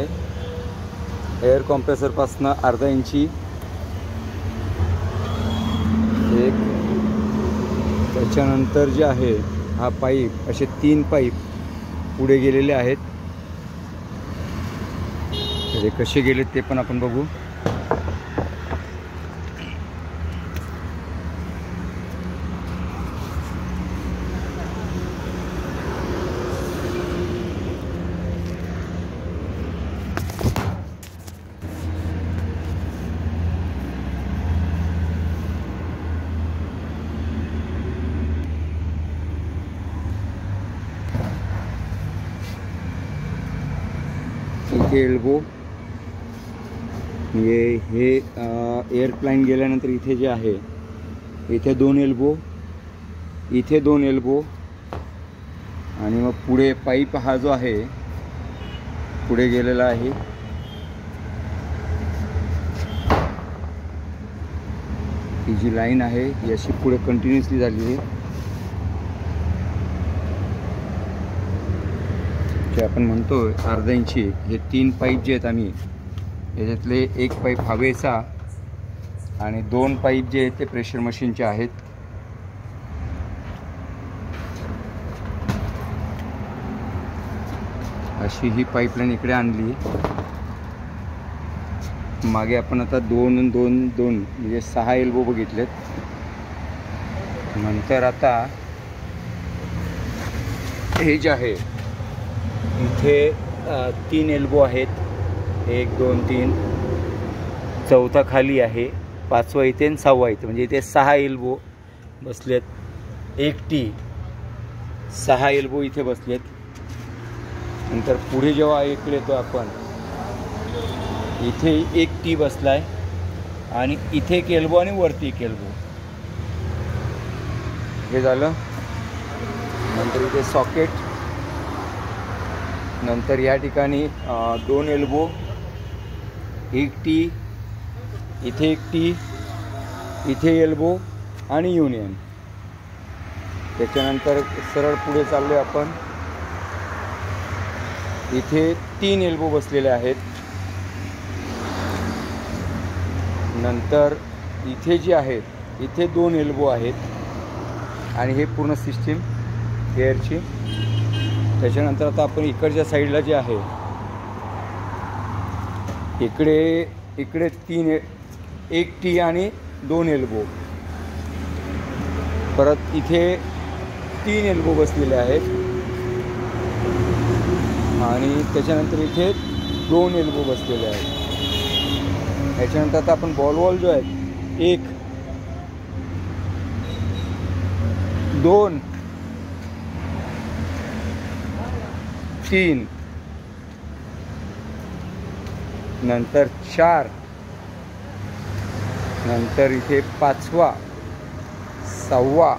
Air कॉम्प्रेसरपासून अर्धा इंची एक, त्याच्यानंतर जे आहे हा पाईप, असे 3 पाईप पुढे गेलेले आहेत. ते कसे गेलेत ते पण आपण बघू. इथे एल्बो, म्हणजे हे एअरप्लेन गेल्यानंतर इथे जे आहे, इथे 2 एल्बो, इथे 2 एल्बो, आणि मग पुढे पाईप हा जो आहे पुढे गेलेला आहे. ही जी लाईन आहे ही अशी पुढे कंटिन्युअसली झालेली आहे. जे आपण म्हणतो अर्धा इंची, हे 3 पाईप जे आहेत आम्ही याच्यातले एक पाईप हवेचा आणि 2 पाईप जे आहेत ते प्रेशर मशीनचे आहेत. अशी ही पाईपलाईन इकडे आणली. मागे आपण आता 2 2 2 म्हणजे 6 एल्बो बघितलेत. नंतर आता हे जे आहे इथे 3 एल्बो आहेत, 1 2 3, चौथा खाली आहे, 5वा इथे आणि 6वा इथे, म्हणजे इथे 6 एल्बो बसलेत. 1 टी, 6 एल्बो इथे बसलेत. नंतर पुढे जेव्हा इकडे येतो आपण, इथे 1 टी बसलाय आणि इथे एक एल्बो आणि वरती एक एल्बो. हे झालं. नंतर इथे सॉकेट, नंतर या ठिकाणी 2 एल्बो, 1 टी, इथे 1 टी, इथे एल्बो आणि युनियन. त्याच्यानंतर सरळ पुढे चाललो आहे आपण. इथे 3 एल्बो बसलेले आहेत. नंतर इथे जे आहेत इथे 2 एल्बो आहेत आणि हे पूर्ण सिस्टीम एअरची. त्याच्यानंतर आता आपण इकडच्या साईडला जे आहे इकडे 1 टी आणि 2 एल्बो, परत इथे 3 एल्बो बसलेले आहेत आणि त्याच्यानंतर इथे 2 एल्बो बसलेले आहेत. त्याच्यानंतर आता आपण बॉल जो आहे 1 2 3, नंतर 4, नंतर इथे 5वा, 6वा,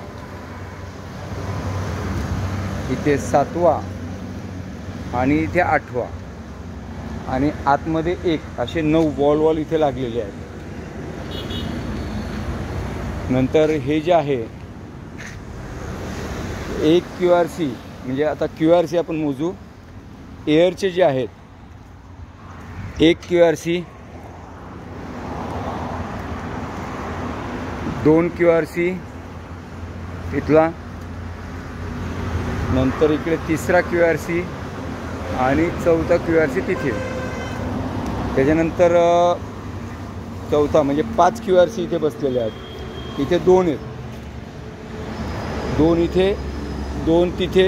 इथे 7वा आणि इथे 8वा आणि आतमध्ये 1, असे 9 बॉल इथे लागलेले आहेत. नंतर हे जे आहे एक QRC, म्हणजे आता QRC आपण मोजू. एअरचे जे आहेत 1 QRC, 2 QRC इथला, नंतर इकडे 3रा QRC आणि 4था QRC तिथे. त्याच्यानंतर 4था म्हणजे 5 QRC इथे बसलेले आहेत. इथे 2 आहेत, 2 इथे, 2 तिथे,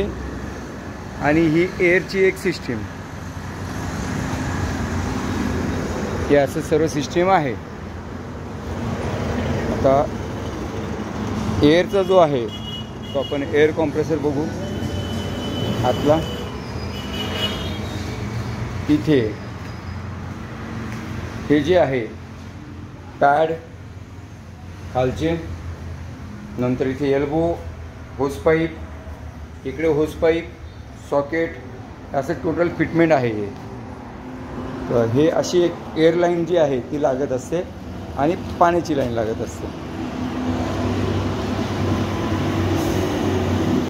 आणि ही एअरची एक सिस्टीम. हे असं सर्व सिस्टीम आहे. आता एअरचा जो आहे तो आपण एअर कॉम्प्रेसर बघू. आतला इथे हे जे आहे पॅड खालचे, नंतर इथे एल्बो, होस पाईप, इकडे होस पाईप, सॉकेट, असं टोटल फिटमेंट आहे हे. तर हे अशी एक एअरलाईन जी आहे ती लागत असते आणि पाण्याची लाईन लागत असते.